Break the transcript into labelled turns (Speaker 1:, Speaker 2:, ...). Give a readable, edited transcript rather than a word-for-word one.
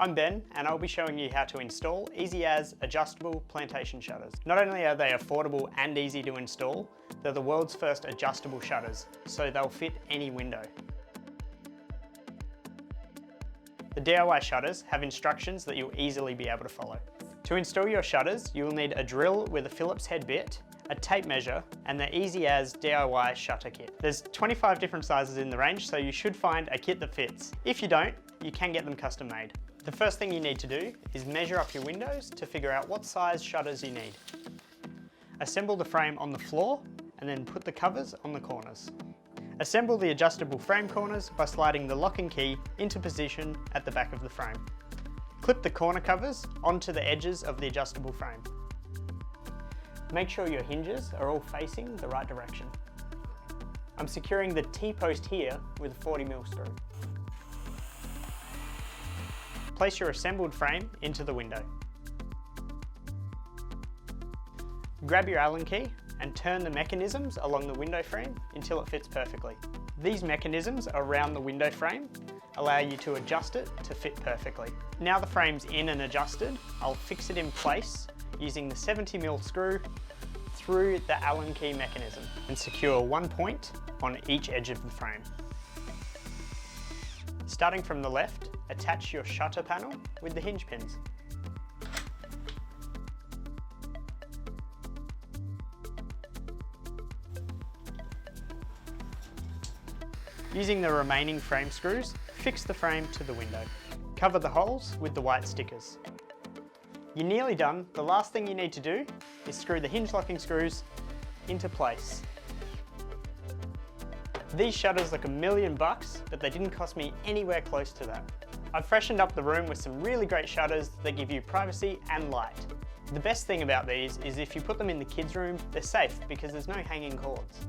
Speaker 1: I'm Ben, and I'll be showing you how to install easy as adjustable plantation shutters. Not only are they affordable and easy to install, they're the world's first adjustable shutters, so they'll fit any window. The DIY shutters have instructions that you'll easily be able to follow. To install your shutters, you will need a drill with a Phillips head bit, a tape measure, and the easy as DIY shutter kit. There's 25 different sizes in the range, so you should find a kit that fits. If you don't, you can get them custom made. The first thing you need to do is measure up your windows to figure out what size shutters you need. Assemble the frame on the floor and then put the covers on the corners. Assemble the adjustable frame corners by sliding the lock and key into position at the back of the frame. Clip the corner covers onto the edges of the adjustable frame. Make sure your hinges are all facing the right direction. I'm securing the T-post here with a 40mm screw. Place your assembled frame into the window. Grab your Allen key and turn the mechanisms along the window frame until it fits perfectly. These mechanisms around the window frame allow you to adjust it to fit perfectly. Now the frame's in and adjusted, I'll fix it in place using the 70mm screw through the Allen key mechanism and secure one point on each edge of the frame. Starting from the left, attach your shutter panel with the hinge pins. Using the remaining frame screws, fix the frame to the window. Cover the holes with the white stickers. You're nearly done. The last thing you need to do is screw the hinge locking screws into place. These shutters look $1 million, but they didn't cost me anywhere close to that. I've freshened up the room with some really great shutters that give you privacy and light. The best thing about these is if you put them in the kids' room, they're safe because there's no hanging cords.